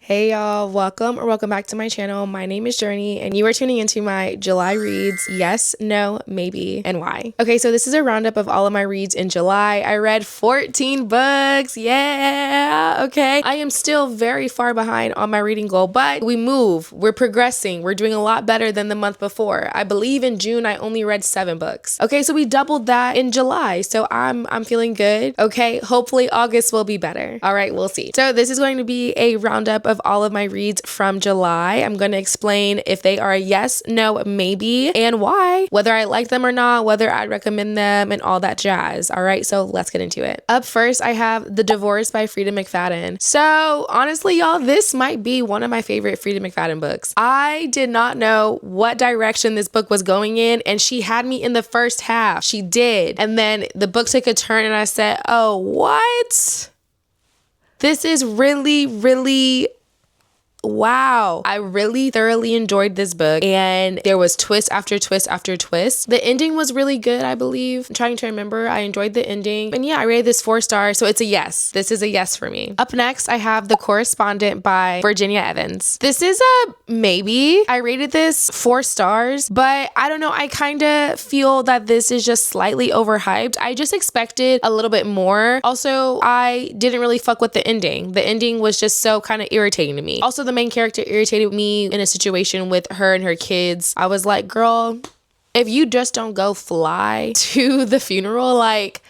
Hey y'all, welcome back to my channel. My name is Journey and you are tuning into my July reads, yes, no, maybe, and why. Okay, so this is a roundup of all of my reads in July. I read 14 books, yeah, okay. I am still very far behind on my reading goal, but we're progressing, we're doing a lot better than the month before. I believe in June I only read 7 books. Okay, so we doubled that in July, so I'm feeling good. Okay, hopefully August will be better. All right, we'll see. So this is going to be a roundup of all of my reads from July. I'm going to explain if they are a yes, no, maybe, and why, whether I like them or not, whether I'd recommend them, and all that jazz. All right, so let's get into it. Up first, I have The Divorce by Freida McFadden. So honestly, y'all, this might be one of my favorite Freida McFadden books. I did not know what direction this book was going in, and she had me in the first half. She did. And then the book took a turn, and I said, oh, what? This is really wow. I really thoroughly enjoyed this book, and there was twist after twist after twist. The ending was really good, I believe. I'm trying to remember. I enjoyed the ending. And yeah, I rated this 4 stars, so it's a yes. This is a yes for me. Up next, I have The Correspondent by Virginia Evans. This is a maybe. I rated this 4 stars, but I don't know. I kind of feel that this is just slightly overhyped. I just expected a little bit more. Also, I didn't really fuck with the ending. The ending was just so kind of irritating to me. Also, the main character irritated me in a situation with her and her kids. I was like, girl, if you just don't go fly to the funeral, like...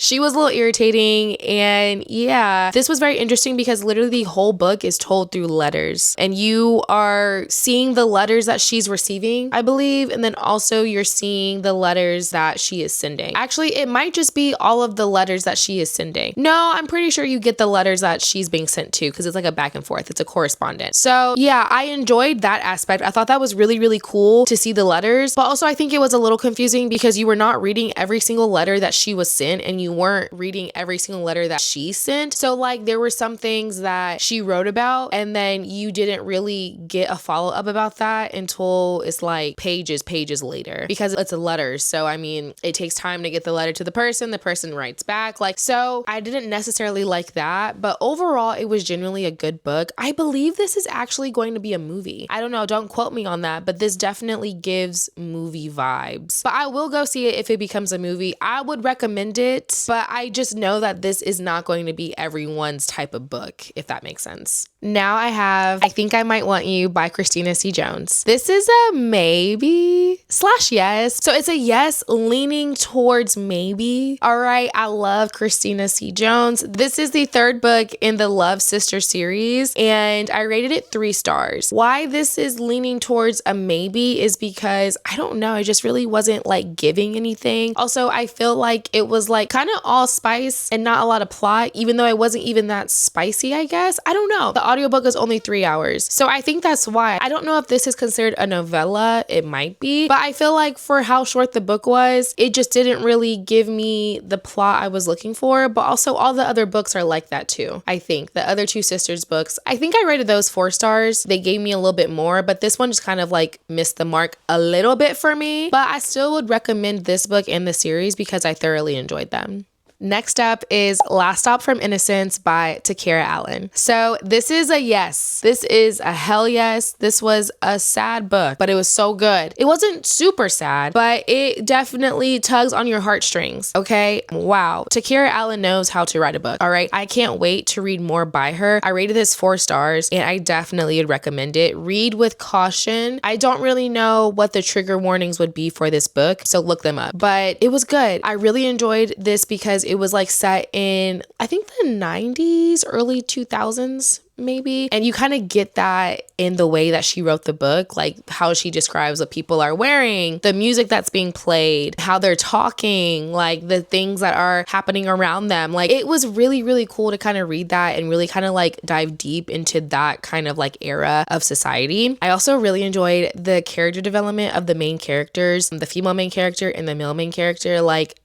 She was a little irritating, and yeah, this was very interesting because literally the whole book is told through letters, and you are seeing the letters that she's receiving, I believe, and then also you're seeing the letters that she is sending. Actually, it might just be all of the letters that she is sending. No, I'm pretty sure you get the letters that she's being sent to because it's like a back and forth. It's a correspondent. So yeah, I enjoyed that aspect. I thought that was really cool to see the letters, but also I think it was a little confusing because you were not reading every single letter that she was sent, and you weren't reading every single letter that she sent. So like there were some things that she wrote about, and then you didn't really get a follow-up about that until it's like pages later, because it's a letter. So I mean, it takes time to get the letter to the person writes back. Like, so I didn't necessarily like that, but overall it was genuinely a good book. I believe this is actually going to be a movie. I don't know, don't quote me on that, but this definitely gives movie vibes. But I will go see it if it becomes a movie. I would recommend it, but I just know that this is not going to be everyone's type of book, if that makes sense. Now I have I Think I Might Want You by Christina C. Jones. This is a maybe / yes. So it's a yes leaning towards maybe. All right, I love Christina C. Jones. This is the 3rd book in the Love Sister series, and I rated it 3 stars. Why this is leaning towards a maybe is because I don't know, it just really wasn't like giving anything. Also, I feel like it was like kind of all spice and not a lot of plot, even though it wasn't even that spicy, I guess. I don't know. The audiobook is only 3 hours. So I think that's why. I don't know if this is considered a novella. It might be. But I feel like for how short the book was, it just didn't really give me the plot I was looking for. But also all the other books are like that too. I think the other 2 sisters books, I think I rated those 4 stars. They gave me a little bit more, but this one just kind of like missed the mark a little bit for me. But I still would recommend this book and the series because I thoroughly enjoyed them. Next up is Last Stop from Innocence by Takerra Allen. So this is a yes. This is a hell yes. This was a sad book, but it was so good. It wasn't super sad, but it definitely tugs on your heartstrings, okay? Wow. Takerra Allen knows how to write a book, all right? I can't wait to read more by her. I rated this 4 stars, and I definitely would recommend it. Read with caution. I don't really know what the trigger warnings would be for this book, so look them up. But it was good. I really enjoyed this because it was like set in, I think, the 90s, early 2000s maybe. And you kind of get that in the way that she wrote the book, like how she describes what people are wearing, the music that's being played, how they're talking, like the things that are happening around them. Like it was really cool to kind of read that and really kind of like dive deep into that kind of like era of society. I also really enjoyed the character development of the main characters, the female main character and the male main character. Like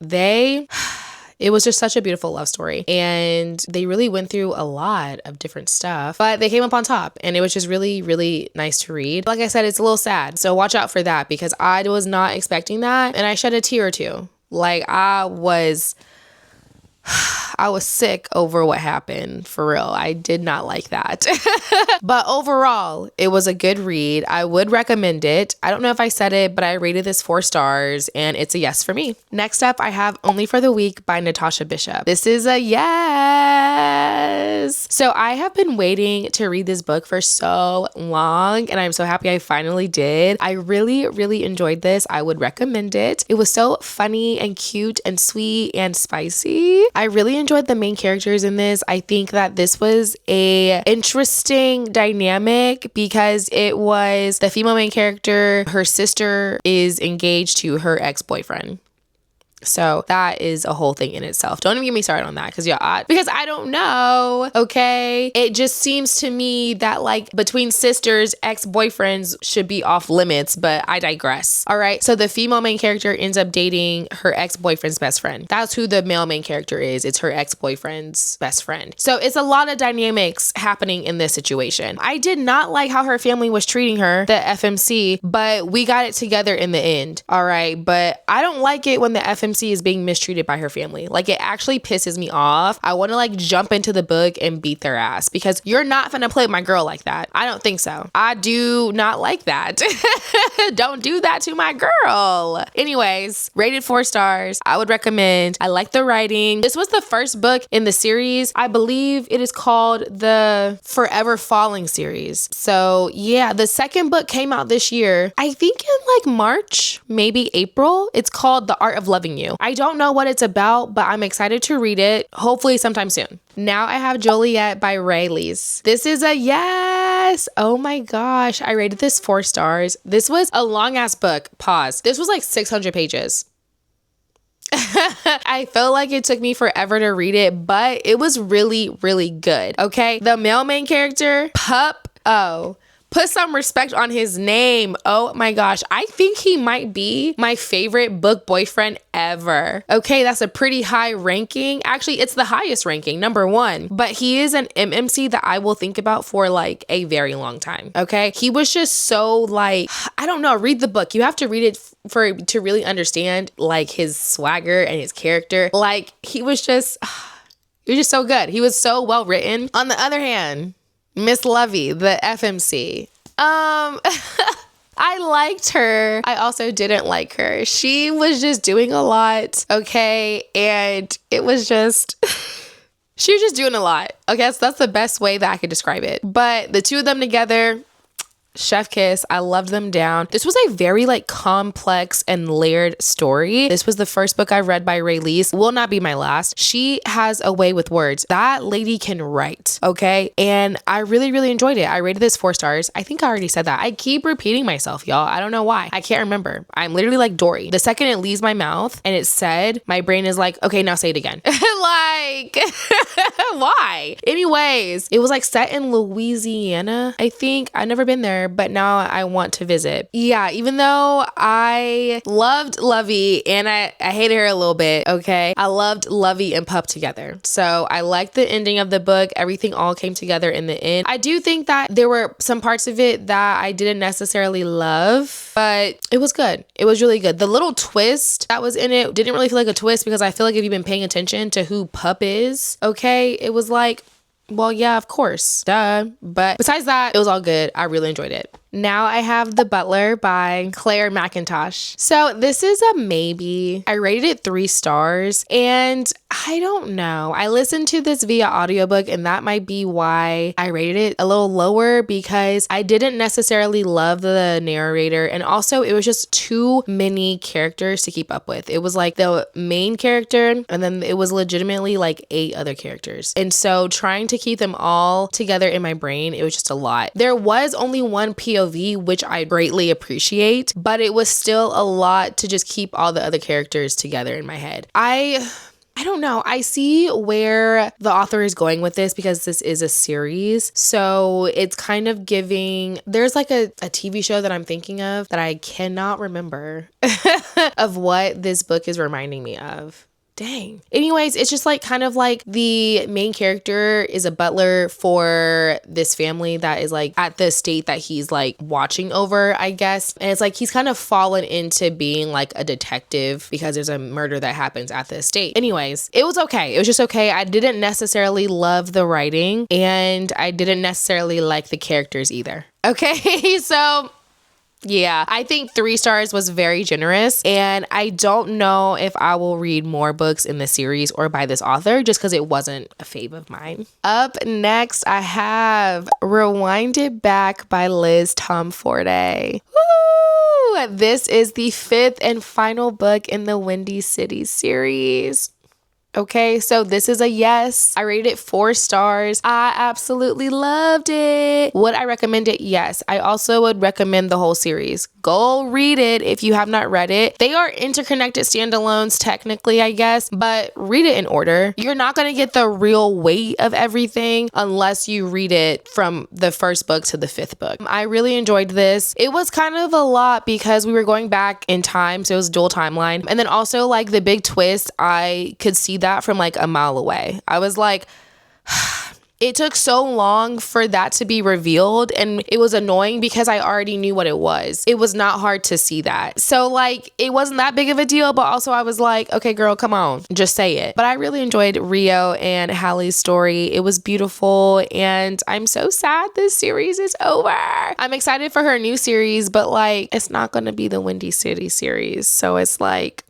it was just such a beautiful love story, and they really went through a lot of different stuff, but they came up on top, and it was just really nice to read. Like I said, it's a little sad, so watch out for that because I was not expecting that, and I shed a tear or two. Like I was I was sick over what happened, for real. I did not like that. But overall, it was a good read. I would recommend it. I don't know if I said it, but I rated this 4 stars and it's a yes for me. Next up, I have Only for the Week by Natasha Bishop. This is a yes. So I have been waiting to read this book for so long and I'm so happy I finally did. I really, really enjoyed this. I would recommend it. It was so funny and cute and sweet and spicy. I really enjoyed the main characters in this. I think that this was a interesting dynamic because it was the female main character. Her sister is engaged to her ex-boyfriend. So that is a whole thing in itself. Don't even get me started on that because I don't know. Okay. It just seems to me that like between sisters, ex-boyfriends should be off limits, but I digress. All right. So the female main character ends up dating her ex-boyfriend's best friend. That's who the male main character is. It's her ex-boyfriend's best friend. So it's a lot of dynamics happening in this situation. I did not like how her family was treating her, the FMC, but we got it together in the end. All right. But I don't like it when the FMC is being mistreated by her family. Like it actually pisses me off. I want to like jump into the book and beat their ass because you're not gonna play with my girl like that. I don't think so. I do not like that. Don't do that to my girl. Anyways, rated 4 stars. I would recommend. I like the writing. This was the first book in the series. I believe it is called the Forever Falling series. So yeah, the second book came out this year. I think in like March, maybe April. It's called The Art of Loving You. I don't know what it's about, but I'm excited to read it. Hopefully sometime soon. Now I have Joliet by Rayleigh. This is a yes. Oh my gosh. I rated this 4 stars. This was a long ass book. Pause. This was like 600 pages. I feel like it took me forever to read it, but it was really, really good. Okay. The male main character, Pup. Oh. Put some respect on his name. Oh my gosh. I think he might be my favorite book boyfriend ever. Okay, that's a pretty high ranking. Actually, it's the highest ranking, number 1. But he is an MMC that I will think about for like a very long time. Okay, he was just so like, I don't know, read the book. You have to read it to really understand like his swagger and his character. Like he was just so good. He was so well written. On the other hand, Miss Lovey, the FMC. I liked her. I also didn't like her. She was just doing a lot. Okay. And it was just, she was just doing a lot. Okay. So that's the best way that I could describe it. But the two of them together, chef kiss. I loved them down. This was a very like complex and layered story. This was the first book I read by Rayleigh. Will not be my last. She has a way with words. That lady can write. Okay. And I really, really enjoyed it. I rated this 4 stars. I think I already said that. I keep repeating myself, y'all. I don't know why. I can't remember. I'm literally like Dory. The second it leaves my mouth and it's said, my brain is like, okay, now say it again. Like, why? Anyways, it was like set in Louisiana. I think I've never been there, but now I want to visit. Yeah, even though I loved Lovey and I hated her a little bit, okay? I loved Lovey and Pup together. So I liked the ending of the book. Everything all came together in the end. I do think that there were some parts of it that I didn't necessarily love, but it was good. It was really good. The little twist that was in it didn't really feel like a twist because I feel like if you've been paying attention to who Pup is, okay, it was like, well, yeah, of course, duh. But besides that, it was all good. I really enjoyed it. Now I have The Butler by Claire McIntosh. So this is a maybe. I rated it 3 stars and I don't know. I listened to this via audiobook and that might be why I rated it a little lower because I didn't necessarily love the narrator and also it was just too many characters to keep up with. It was like the main character and then it was legitimately like 8 other characters. And so trying to keep them all together in my brain, it was just a lot. There was only one POV, which I greatly appreciate, but it was still a lot to just keep all the other characters together in my head. I don't know. I see where the author is going with this because this is a series. So it's kind of giving, there's like a TV show that I'm thinking of that I cannot remember of what this book is reminding me of. Dang. Anyways, it's just like kind of like the main character is a butler for this family that is like at the estate that he's like watching over, I guess. And it's like he's kind of fallen into being like a detective because there's a murder that happens at the estate. Anyways, it was okay. It was just okay. I didn't necessarily love the writing and I didn't necessarily like the characters either. Okay, so yeah, I think 3 stars was very generous, and I don't know if I will read more books in the series or by this author just because it wasn't a fave of mine. Up next, I have Rewind It Back by Liz Tomforte. Woo! This is the 5th and final book in the Windy City series. Okay, so this is a yes. I rated it 4 stars. I absolutely loved it. Would I recommend it? Yes. I also would recommend the whole series. Go read it if you have not read it. They are interconnected standalones technically, I guess, but read it in order. You're not going to get the real weight of everything unless you read it from the first book to the 5th book. I really enjoyed this. It was kind of a lot because we were going back in time, so it was dual timeline. And then also like the big twist, I could see that from like a mile away. I was like, it took so long for that to be revealed and it was annoying because I already knew what it was. It was not hard to see that. So like it wasn't that big of a deal, but also I was like, okay, girl, come on, just say it. But I really enjoyed Rio and Hallie's story. It was beautiful and I'm so sad this series is over. I'm excited for her new series, but like it's not going to be the Windy City series. So it's like,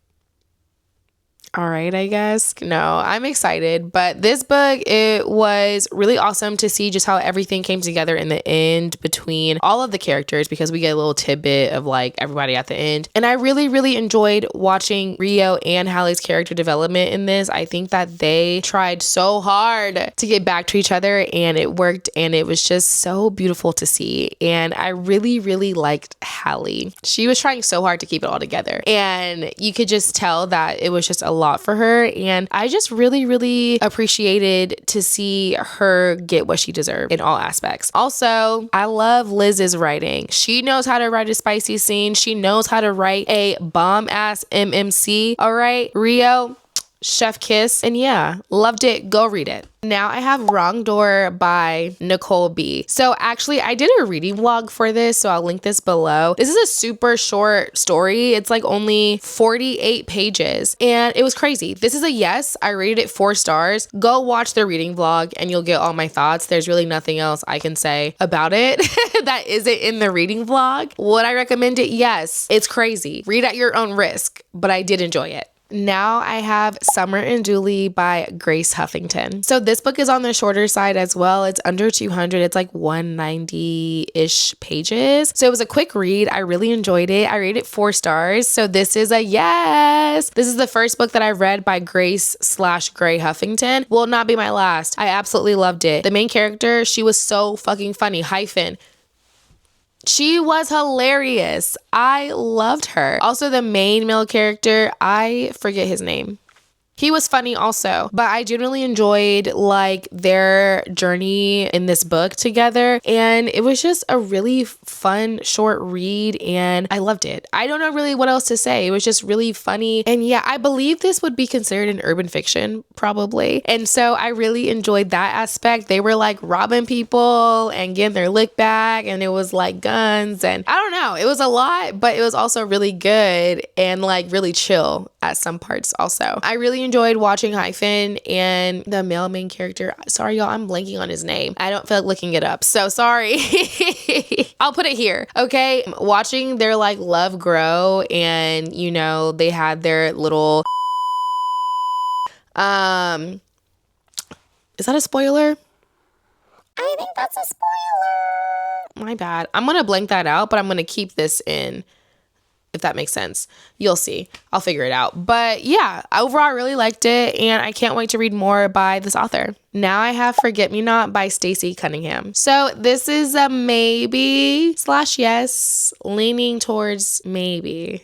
all right, I guess. No, I'm excited. But this book, it was really awesome to see just how everything came together in the end between all of the characters because we get a little tidbit of like everybody at the end. And I really, really enjoyed watching Rio and Hallie's character development in this. I think that they tried so hard to get back to each other and it worked and it was just so beautiful to see. And I really, really liked Hallie. She was trying so hard to keep it all together. And you could just tell that it was just a lot for her, and I just really, really appreciated to see her get what she deserved in all aspects. Also, I love Liz's writing. She knows how to write a spicy scene. She knows how to write a bomb ass MMC. All right, Rio, chef kiss. And yeah, loved it. Go read it. Now I have Wrong Door by Nicole B. So actually I did a reading vlog for this, so I'll link this below. This is a super short story. It's like only 48 pages and it was crazy. This is a yes. I rated it 4 stars. Go watch the reading vlog and you'll get all my thoughts. There's really nothing else I can say about it that isn't in the reading vlog. Would I recommend it? Yes. It's crazy. Read at your own risk, but I did enjoy it. Now I have Summer and Dooley by Greyce Huffinton. So this book is on the shorter side as well. It's under 200. It's like 190-ish pages. So it was a quick read. I really enjoyed it. I rated it 4 stars. So this is a yes. This is the first book that I read by Greyce/Grey Huffinton. Will not be my last. I absolutely loved it. The main character, she was so fucking funny. Hyphen. She was hilarious. I loved her. Also, the main male character, I forget his name. He was funny also, but I genuinely enjoyed like their journey in this book together. And it was just a really fun short read and I loved it. I don't know really what else to say. It was just really funny. And yeah, I believe this would be considered an urban fiction probably. And so I really enjoyed that aspect. They were like robbing people and getting their lick back and it was like guns and I don't know. It was a lot, but it was also really good and like really chill at some parts also. I really enjoyed watching Hyphen and the male main character. Sorry, y'all, I'm blanking on his name. I don't feel like looking it up. So sorry. I'll put it here. Okay. Watching their like love grow and, you know, they had their little, is that a spoiler? I think that's a spoiler. My bad. I'm going to blank that out, but I'm going to keep this in. If that makes sense. You'll see. I'll figure it out. But yeah, overall I really liked it and I can't wait to read more by this author. Now I have Forget Me Not by Stacy Cunningham. So this is a maybe/yes, leaning towards maybe.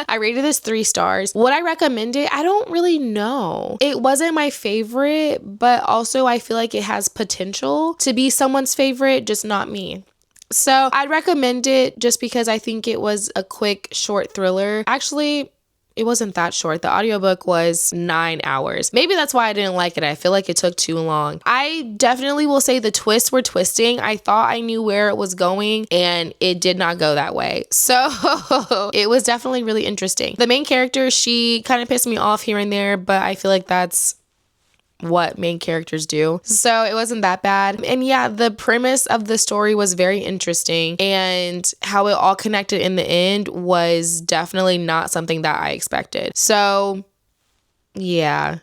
I rated this 3 stars. Would I recommend it? I don't really know. It wasn't my favorite, but also I feel like it has potential to be someone's favorite, just not me. So I'd recommend it just because I think it was a quick, short thriller. Actually, it wasn't that short. The audiobook was 9 hours. Maybe that's why I didn't like it. I feel like it took too long. I definitely will say the twists were twisting. I thought I knew where it was going and it did not go that way. So it was definitely really interesting. The main character, she kind of pissed me off here and there, but I feel like that's what main characters do. So it wasn't that bad. And yeah, the premise of the story was very interesting, and how it all connected in the end was definitely not something that I expected. So yeah,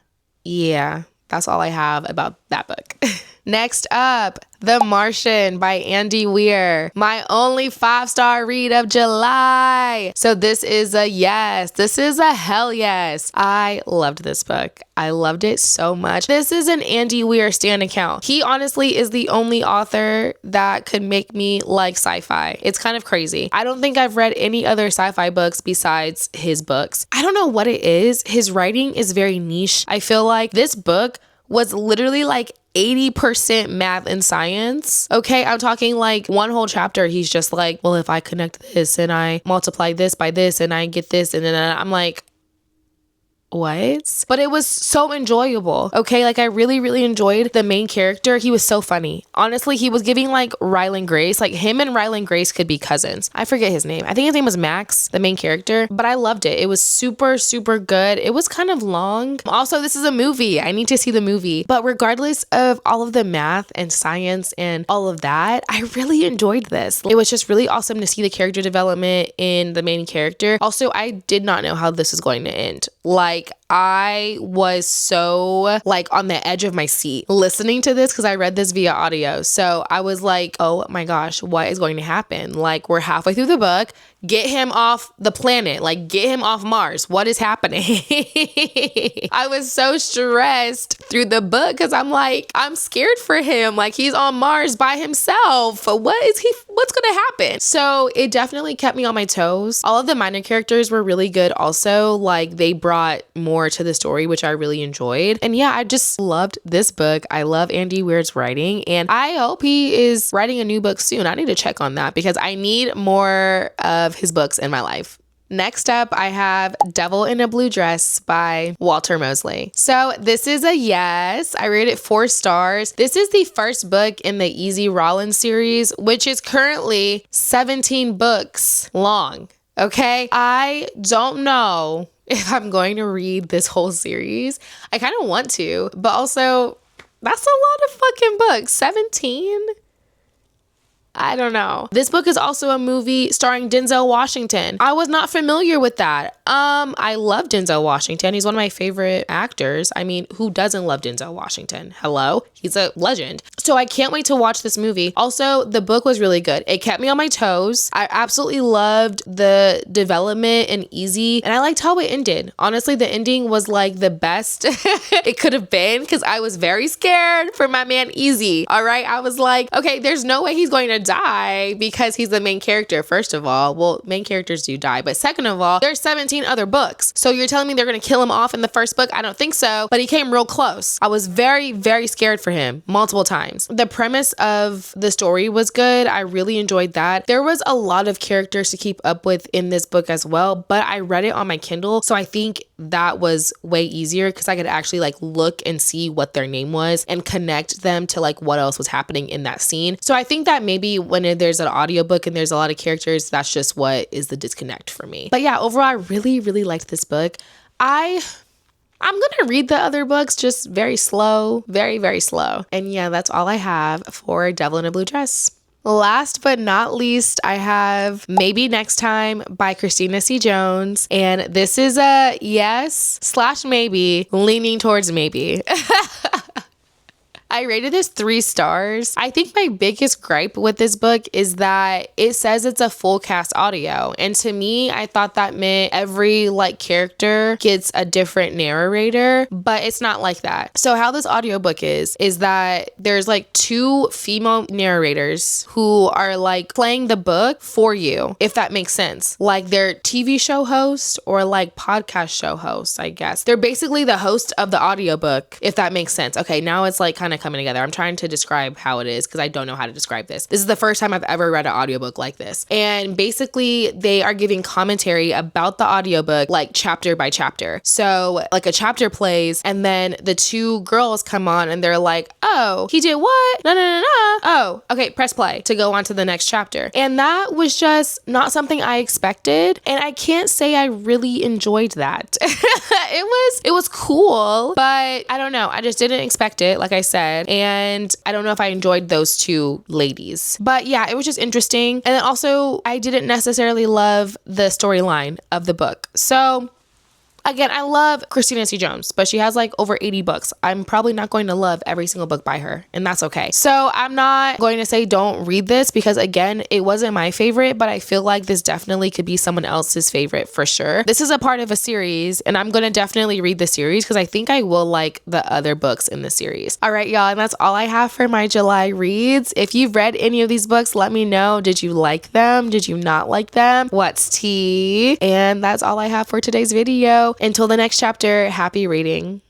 that's all I have about that book. Next up, The Martian by Andy Weir. My only 5-star read of July. So this is a yes. This is a hell yes. I loved this book. I loved it so much. This is an Andy Weir stan account. He honestly is the only author that could make me like sci-fi. It's kind of crazy. I don't think I've read any other sci-fi books besides his books. I don't know what it is. His writing is very niche. I feel like this book was literally like 80% math and science. Okay, I'm talking like one whole chapter. He's just like, well, if I connect this and I multiply this by this and I get this, and then I'm like, what? But it was so enjoyable. Okay, like I really enjoyed the main character. He was so funny. Honestly, he was giving like Ryland Grace. Like him and Ryland Grace could be cousins. I forget his name. I think his name was Max, the main character. But I loved it. It was super good. It was kind of long. Also, this is a movie. I need to see the movie. But regardless of all of the math and science and all of that, I really enjoyed this. It was just really awesome to see the character development in the main character. Also, I did not know how this was going to end. Like, I was so like on the edge of my seat listening to this because I read this via audio. So I was like, oh my gosh, what is going to happen? Like, we're halfway through the book. Get him off the planet. Like, get him off Mars. What is happening? I was so stressed through the book because I'm like, I'm scared for him. Like, he's on Mars by himself. What's going to happen? So it definitely kept me on my toes. All of the minor characters were really good also. Like, they brought more to the story, which I really enjoyed. And yeah, I just loved this book. I love Andy Weir's writing, and I hope he is writing a new book soon. I need to check on that because I need more of his books in my life. Next up, I have Devil in a Blue Dress by Walter Mosley. So this is a yes. I rated it 4 stars. This is the first book in the Easy Rollins series, which is currently 17 books long. Okay, I don't know if I'm going to read this whole series. I kind of want to, but also that's a lot of fucking books. 17? I don't know. This book is also a movie starring Denzel Washington. I was not familiar with that. I love Denzel Washington. He's one of my favorite actors. I mean, who doesn't love Denzel Washington? Hello? He's a legend. So I can't wait to watch this movie. Also, the book was really good. It kept me on my toes. I absolutely loved the development and Easy, and I liked how it ended. Honestly, the ending was like the best it could have been because I was very scared for my man Easy. All right? I was like, okay, there's no way he's going to die because he's the main character. First of all, well, main characters do die, but second of all, there's 17 other books. So you're telling me they're going to kill him off in the first book? I don't think so, but he came real close. I was very scared for him multiple times. The premise of the story was good. I really enjoyed that. There was a lot of characters to keep up with in this book as well, but I read it on my Kindle, so I think that was way easier because I could actually like look and see what their name was and connect them to like what else was happening in that scene. So I think that maybe when there's an audiobook and there's a lot of characters, that's just what is the disconnect for me. But yeah, overall, I really liked this book. I'm gonna read the other books just very slow, very slow. And yeah, that's all I have for Devil in a Blue Dress. Last but not least, I have Maybe Next Time by Christina C. Jones. And this is a yes/maybe, leaning towards maybe. I rated this 3 stars. I think my biggest gripe with this book is that it says it's a full cast audio. And to me, I thought that meant every like character gets a different narrator, but it's not like that. So how this audiobook is that there's like 2 female narrators who are like playing the book for you, if that makes sense. Like they're TV show hosts or like podcast show hosts, I guess. They're basically the host of the audiobook, if that makes sense. Okay, now it's like kind of coming together. I'm trying to describe how it is because I don't know how to describe this. This is the first time I've ever read an audiobook like this. And basically they are giving commentary about the audiobook like chapter by chapter. So like a chapter plays and then the two girls come on and they're like, oh, he did what? No. Oh, okay, press play to go on to the next chapter. And that was just not something I expected. And I can't say I really enjoyed that. It was cool, but I don't know. I just didn't expect it, like I said. And I don't know if I enjoyed those two ladies. But yeah, it was just interesting. And then also, I didn't necessarily love the storyline of the book. So again, I love Christina C. Jones, but she has like over 80 books. I'm probably not going to love every single book by her, and that's okay. So I'm not going to say don't read this because again, it wasn't my favorite, but I feel like this definitely could be someone else's favorite for sure. This is a part of a series, and I'm going to definitely read the series because I think I will like the other books in the series. All right, y'all, and that's all I have for my July reads. If you've read any of these books, let me know. Did you like them? Did you not like them? What's tea? And that's all I have for today's video. Until the next chapter, happy reading.